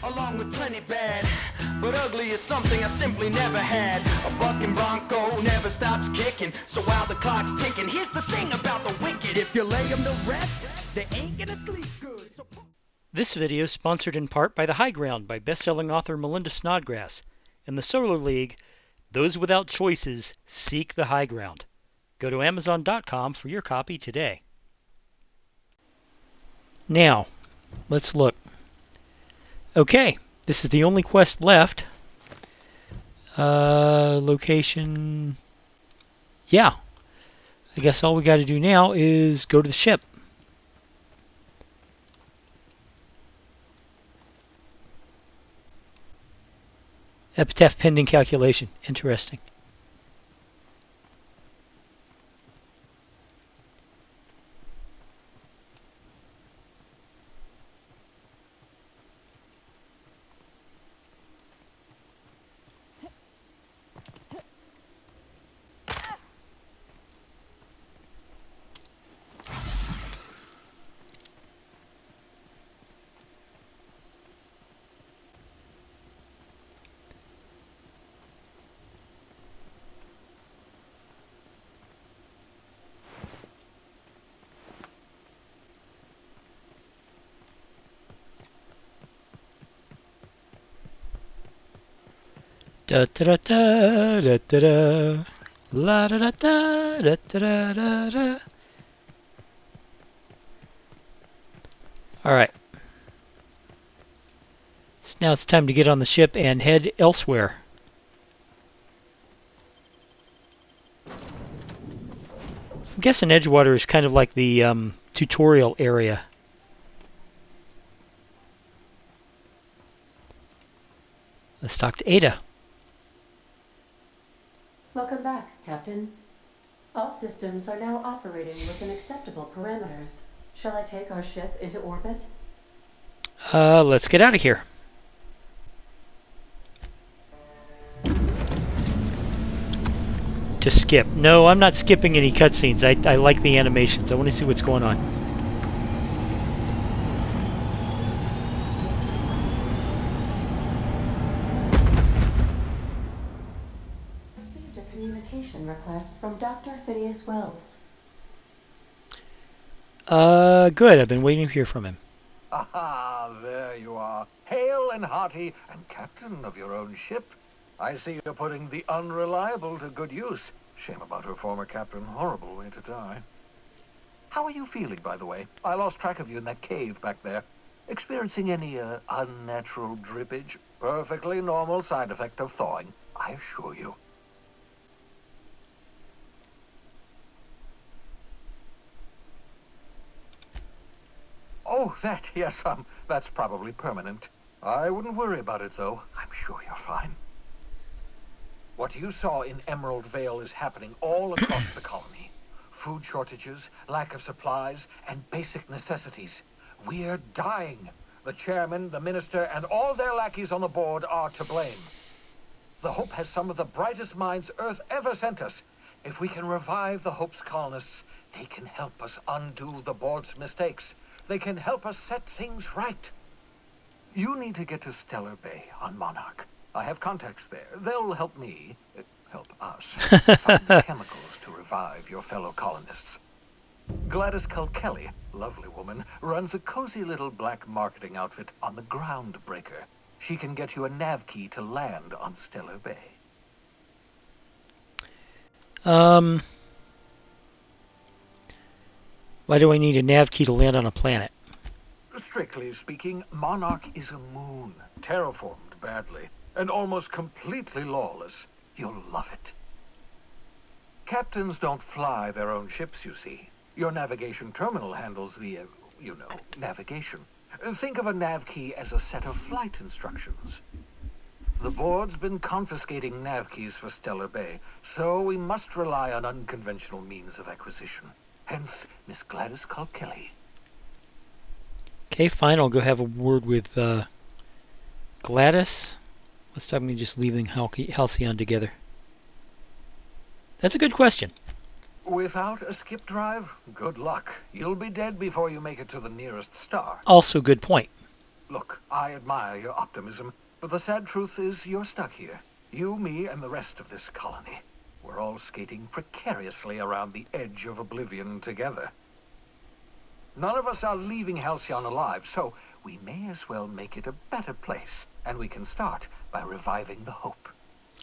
along with plenty bad. But ugly is something I simply never had. A bucking bronco never stops kicking. So while the clock's ticking, here's the thing about the wicked. If you lay them to rest, they ain't gonna sleep good. So... This video is sponsored in part by The High Ground by best-selling author Melinda Snodgrass. In the Solar League, those without choices seek the high ground. Go to Amazon.com for your copy today. Now, let's look. Okay, this is the only quest left. Location... Yeah. I guess all we got to do now is go to the ship. Epitaph pending calculation. Interesting. Da da da da da da la da da da da da da da. All right. So now it's time to get on the ship and head elsewhere. I'm guessing Edgewater is kind of like the tutorial area. Let's talk to Ada. Welcome back, Captain. All systems are now operating within acceptable parameters. Shall I take our ship into orbit? Let's get out of here. To skip. No, I'm not skipping any cutscenes. I like the animations. I want to see what's going on. Request from Dr. Phineas Wells. Good. I've been waiting to hear from him. Aha, there you are. Hale and hearty and captain of your own ship. I see you're putting the unreliable to good use. Shame about her former captain. Horrible way to die. How are you feeling, by the way? I lost track of you in that cave back there. Experiencing any, unnatural drippage? Perfectly normal side effect of thawing, I assure you. Oh, yes, that's probably permanent. I wouldn't worry about it, though. I'm sure you're fine. What you saw in Emerald Vale is happening all across the colony. Food shortages, lack of supplies, and basic necessities. We're dying. The chairman, the minister, and all their lackeys on the board are to blame. The Hope has some of the brightest minds Earth ever sent us. If we can revive the Hope's colonists, they can help us undo the board's mistakes. They can help us set things right. You need to get to Stellar Bay on Monarch. I have contacts there. They'll help me, help us, find the chemicals to revive your fellow colonists. Gladys Kelly, lovely woman, runs a cozy little black marketing outfit on the Groundbreaker. She can get you a nav key to land on Stellar Bay. Why do I need a nav key to land on a planet? Strictly speaking, Monarch is a moon, terraformed badly, and almost completely lawless. You'll love it. Captains don't fly their own ships, you see. Your navigation terminal handles the, navigation. Think of a nav key as a set of flight instructions. The board's been confiscating nav keys for Stellar Bay, so we must rely on unconventional means of acquisition. Hence, Miss Gladys Kelly. Okay, fine. I'll go have a word with Gladys. Let's stop me just leaving Halcyon together. That's a good question. Without a skip drive, good luck. You'll be dead before you make it to the nearest star. Also good point. Look, I admire your optimism, but the sad truth is you're stuck here. You, me, and the rest of this colony. We're all skating precariously around the edge of oblivion together. None of us are leaving Halcyon alive, so we may as well make it a better place. And we can start by reviving the hope.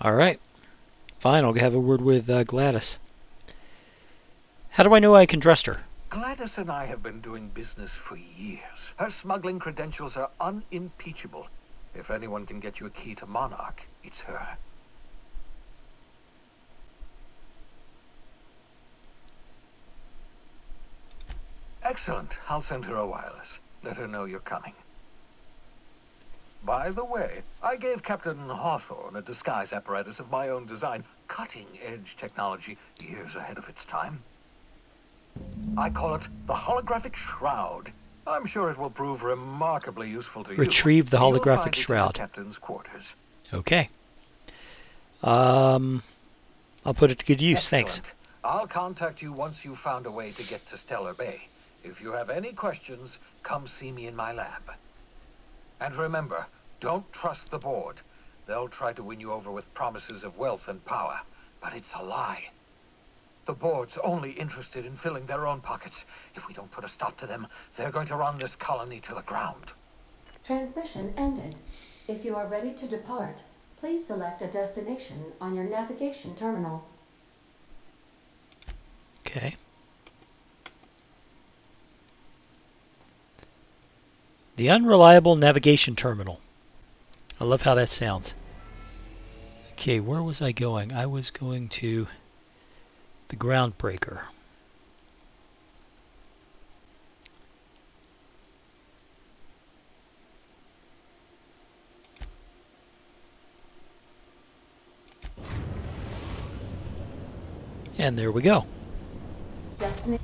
All right. Fine, I'll have a word with Gladys. How do I know I can trust her? Gladys and I have been doing business for years. Her smuggling credentials are unimpeachable. If anyone can get you a key to Monarch, it's her. Excellent. I'll send her a wireless. Let her know you're coming. By the way, I gave Captain Hawthorne a disguise apparatus of my own design, cutting-edge technology, years ahead of its time. I call it the holographic shroud. I'm sure it will prove remarkably useful to you. Retrieve the You'll holographic find it in shroud. the captain's quarters. Okay. I'll put it to good use, Excellent. thanks. I'll contact you once you've found a way to get to Stellar Bay. If you have any questions, come see me in my lab. And remember, don't trust the board. They'll try to win you over with promises of wealth and power, but it's a lie. The board's only interested in filling their own pockets. If we don't put a stop to them, they're going to run this colony to the ground. Transmission ended. If you are ready to depart, please select a destination on your navigation terminal. Okay. The unreliable navigation terminal. I love how that sounds. Okay, where was I going? I was going to the groundbreaker. And there we go. Destination.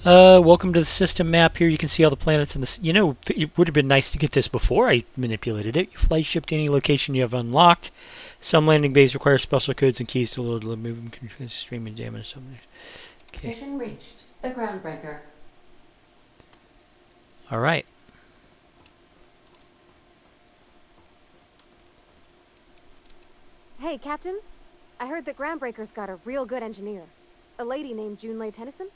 Welcome to the system map. Here you can see all the planets in this. You know, it would have been nice to get this before I manipulated it. You fly ship to any location you have unlocked. Some landing bays require special codes and keys to load, move, stream, and damage. Okay. Mission reached. The groundbreaker. All right. Hey, Captain. I heard that Groundbreaker's got a real good engineer. A lady named Junlei Tennyson.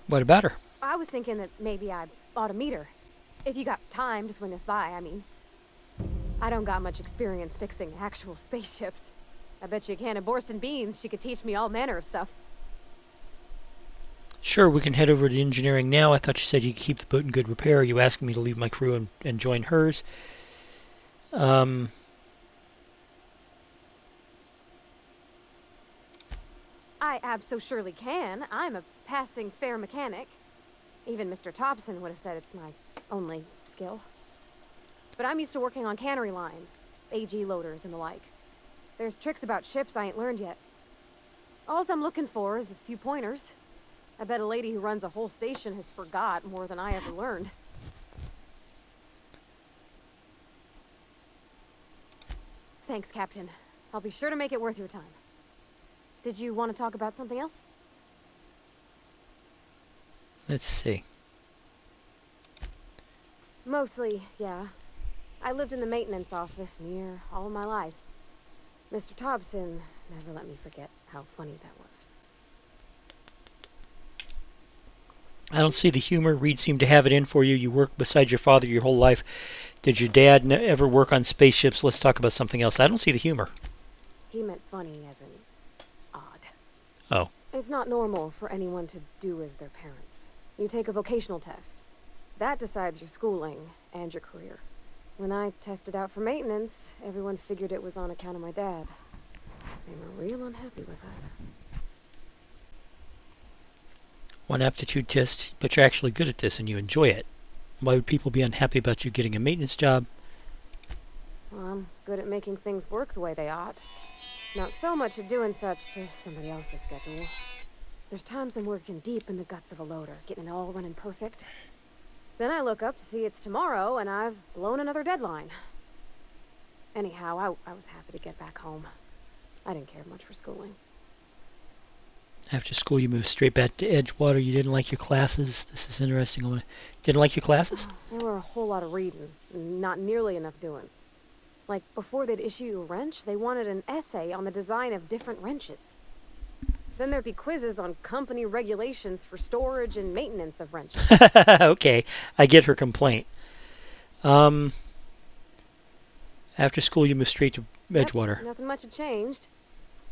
What about her? I was thinking that maybe I ought to meet her. If you got time to swing this by, I mean. I don't got much experience fixing actual spaceships. I bet you a can of Borston beans she could teach me all manner of stuff. Sure, we can head over to engineering now. I thought you said you could keep the boat in good repair. Are you asking me to leave my crew and join hers? I abso-surely can. I'm a passing fair mechanic. Even Mr. Thompson would have said it's my only skill. But I'm used to working on cannery lines, AG loaders and the like. There's tricks about ships I ain't learned yet. All I'm looking for is a few pointers. I bet a lady who runs a whole station has forgot more than I ever learned. Thanks, Captain. I'll be sure to make it worth your time. Did you want to talk about something else? Let's see. Mostly, yeah. I lived in the maintenance office near all my life. Mr. Thompson never let me forget how funny that was. I don't see the humor. Reed seemed to have it in for you. You worked beside your father your whole life. Did your dad ever work on spaceships? Let's talk about something else. I don't see the humor. He meant funny as in odd. Oh. It's not normal for anyone to do as their parents. You take a vocational test. That decides your schooling and your career. When I tested out for maintenance, everyone figured it was on account of my dad. They were real unhappy with us. One aptitude test, but you're actually good at this and you enjoy it. Why would people be unhappy about you getting a maintenance job? Well, I'm good at making things work the way they ought. Not so much at doing such to somebody else's schedule. There's times I'm working deep in the guts of a loader, getting it all running perfect. Then I look up to see it's tomorrow and I've blown another deadline. Anyhow, I was happy to get back home. I didn't care much for schooling. After school, you moved straight back to Edgewater. You didn't like your classes. This is interesting. Didn't like your classes? There were a whole lot of reading, not nearly enough doing. Like, before they'd issue you a wrench, they wanted an essay on the design of different wrenches. Then there'd be quizzes on company regulations for storage and maintenance of wrenches. Okay, I get her complaint. After school, you moved straight to Edgewater. Yep, nothing much had changed.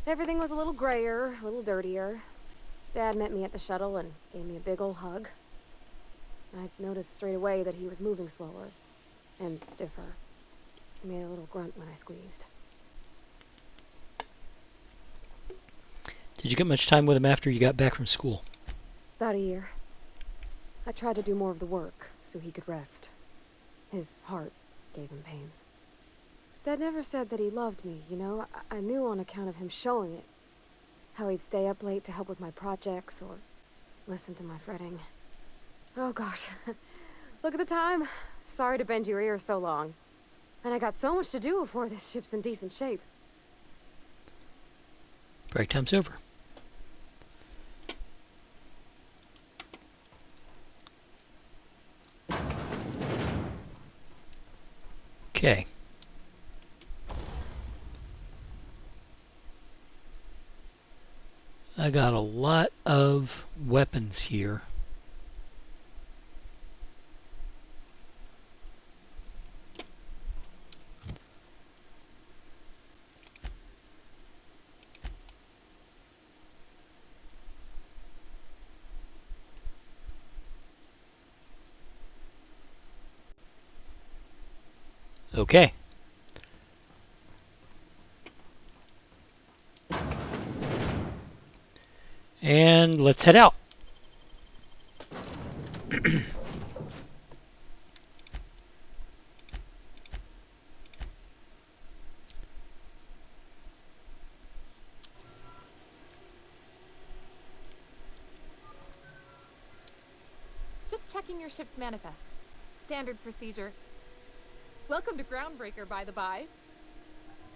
Everything was a little grayer, a little dirtier. Dad met me at the shuttle and gave me a big ol' hug. I noticed straight away that he was moving slower and stiffer. He made a little grunt when I squeezed. Did you get much time with him after you got back from school? About a year. I tried to do more of the work so he could rest. His heart gave him pains. Dad never said that he loved me, you know? I knew on account of him showing it. How he'd stay up late to help with my projects or listen to my fretting. Oh gosh. Look at the time. Sorry to bend your ear so long. And I got so much to do before this ship's in decent shape. Break time's over. Okay. I got a lot of weapons here. Okay. And let's head out. Just checking your ship's manifest. Standard procedure. Welcome to Groundbreaker, by the by.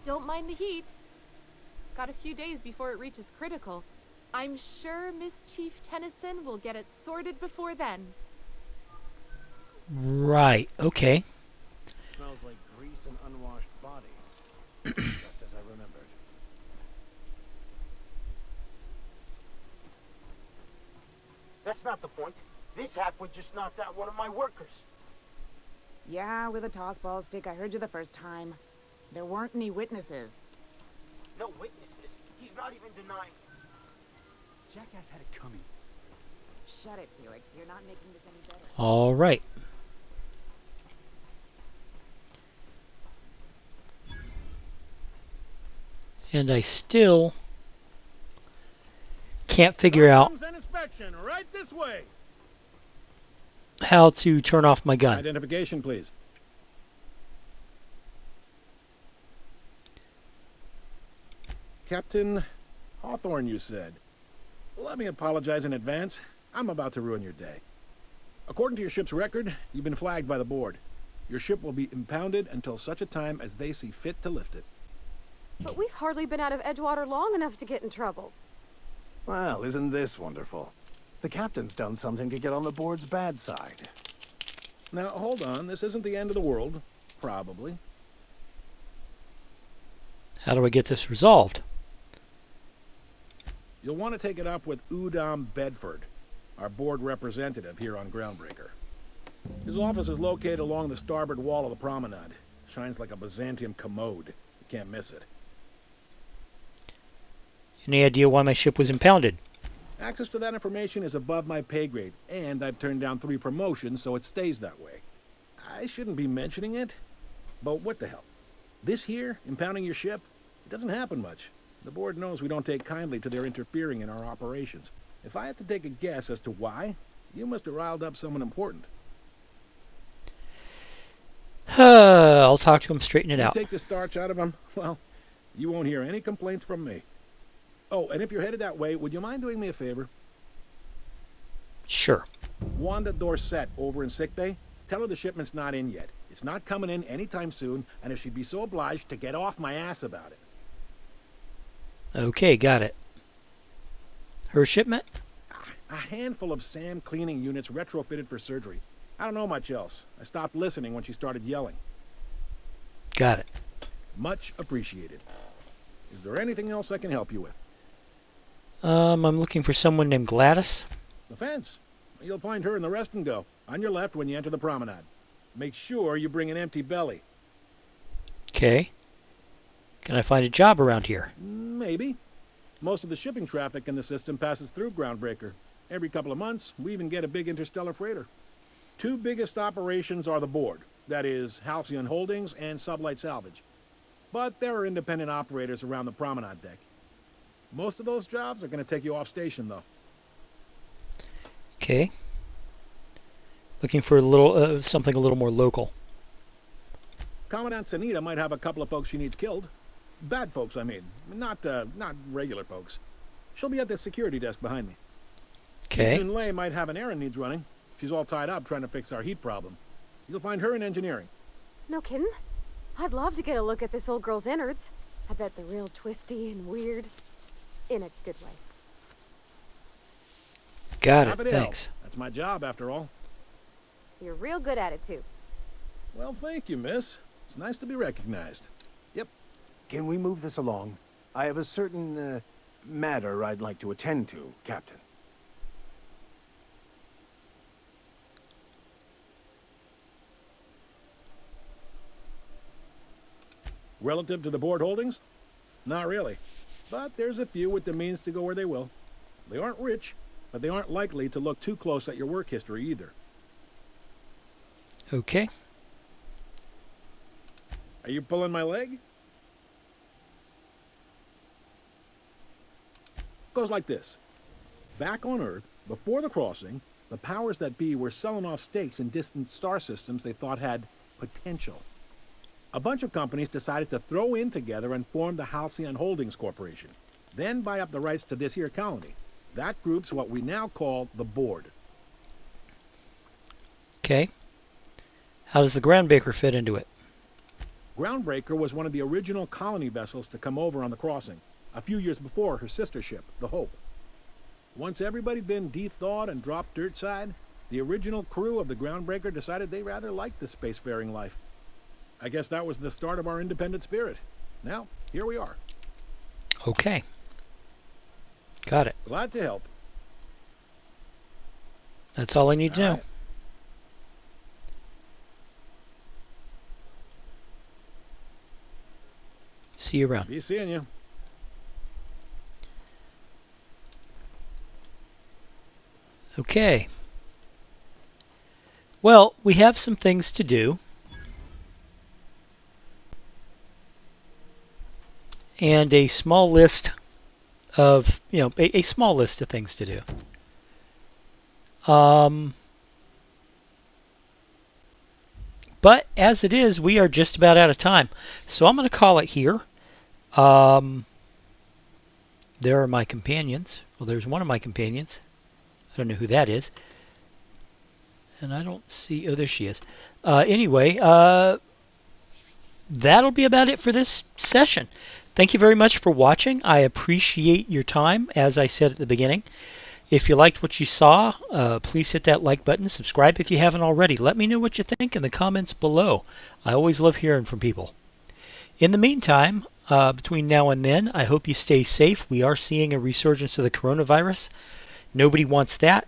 Don't mind the heat. Got a few days before it reaches critical. I'm sure Miss Chief Tennyson will get it sorted before then. Right, okay. Smells like grease and unwashed bodies. Just as I remembered. That's not the point. This halfwit just knocked out one of my workers. Yeah, with a tossball stick. I heard you the first time. There weren't any witnesses. No witnesses. He's not even denying it. Jackass had it coming. Shut it, Felix. You're not making this any better. All right. And I still can't figure out An inspection right this way. how to turn off my gun. Identification, please. Captain Hawthorne, you said. Let me apologize in advance. I'm about to ruin your day. According to your ship's record, you've been flagged by the board. Your ship will be impounded until such a time as they see fit to lift it. But we've hardly been out of Edgewater long enough to get in trouble. Well, isn't this wonderful? The captain's done something to get on the board's bad side. Now, hold on. This isn't the end of the world. Probably. How do I get this resolved? You'll want to take it up with Udom Bedford, our board representative here on Groundbreaker. His office is located along the starboard wall of the promenade. Shines like a Byzantium commode. You can't miss it. Any idea why my ship was impounded? Access to that information is above my pay grade, and I've turned down 3 promotions, so it stays that way. I shouldn't be mentioning it, but what the hell? This here, impounding your ship, it doesn't happen much. The board knows we don't take kindly to their interfering in our operations. If I had to take a guess as to why, you must have riled up someone important. I'll talk to him, straighten it out. Take the starch out of him? Well, you won't hear any complaints from me. Oh, and if you're headed that way, would you mind doing me a favor? Sure. Wanda Dorset over in sickbay, tell her the shipment's not in yet. It's not coming in anytime soon, and if she'd be so obliged to get off my ass about it. Okay, got it. Her shipment? A handful of SAM cleaning units retrofitted for surgery. I don't know much else. I stopped listening when she started yelling. Got it. Much appreciated. Is there anything else I can help you with? I'm looking for someone named Gladys. The fence. You'll find her in the rest and go, on your left when you enter the promenade. Make sure you bring an empty belly. Okay. Can I find a job around here? Maybe. Most of the shipping traffic in the system passes through Groundbreaker. Every couple of months, we even get a big interstellar freighter. 2 biggest operations are the board. That is, Halcyon Holdings and Sublight Salvage. But there are independent operators around the promenade deck. Most of those jobs are going to take you off station, though. Okay. Looking for a little something a little more local. Commandant Sanita might have a couple of folks she needs killed. Bad folks, I mean. Not regular folks. She'll be at the security desk behind me. Okay. Jun Lei might have an errand needs running. She's all tied up trying to fix our heat problem. You'll find her in engineering. No kidding? I'd love to get a look at this old girl's innards. I bet they're real twisty and weird. In a good way. Got it. Happy to help. Thanks. That's my job, after all. You're real good at it, too. Well, thank you, miss. It's nice to be recognized. Yep. Can we move this along? I have a certain, matter I'd like to attend to, Captain. Relative to the board holdings? Not really. But there's a few with the means to go where they will. They aren't rich, but they aren't likely to look too close at your work history either. Okay. Are you pulling my leg? Goes like this. Back on Earth, before the crossing, the powers that be were selling off stakes in distant star systems they thought had potential. A bunch of companies decided to throw in together and form the Halcyon Holdings Corporation, then buy up the rights to this here colony. That group's what we now call the board. Okay. How does the Groundbreaker fit into it? Groundbreaker was one of the original colony vessels to come over on the crossing, a few years before her sister ship, the Hope. Once everybody'd been de-thawed and dropped dirt side, the original crew of the Groundbreaker decided they rather liked the spacefaring life. I guess that was the start of our independent spirit. Now, here we are. Okay. Got it. Glad to help. That's all I need to know. Right. See you around. Be seeing you. Okay. Well, we have some things to do. And a small list of, a small list of things to do. But as it is, we are just about out of time. So I'm going to call it here. There are my companions. Well, there's one of my companions. I don't know who that is. And I don't see... Oh, there she is. Anyway, that'll be about it for this session. Thank you very much for watching. I appreciate your time, as I said at the beginning. If you liked what you saw, please hit that like button. Subscribe if you haven't already. Let me know what you think in the comments below. I always love hearing from people. In the meantime, between now and then, I hope you stay safe. We are seeing a resurgence of the coronavirus. Nobody wants that.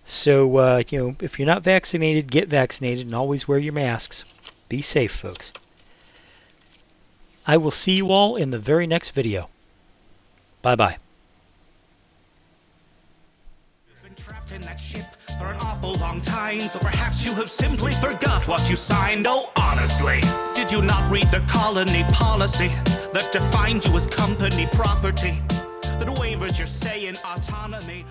So, if you're not vaccinated, get vaccinated and always wear your masks. Be safe, folks. I will see you all in the very next video. Bye-bye. You've been trapped in that ship for an awful long time, so perhaps you have simply forgot what you signed. Oh, honestly, did you not read the colony policy that defined you as company property? That waivers your say in autonomy?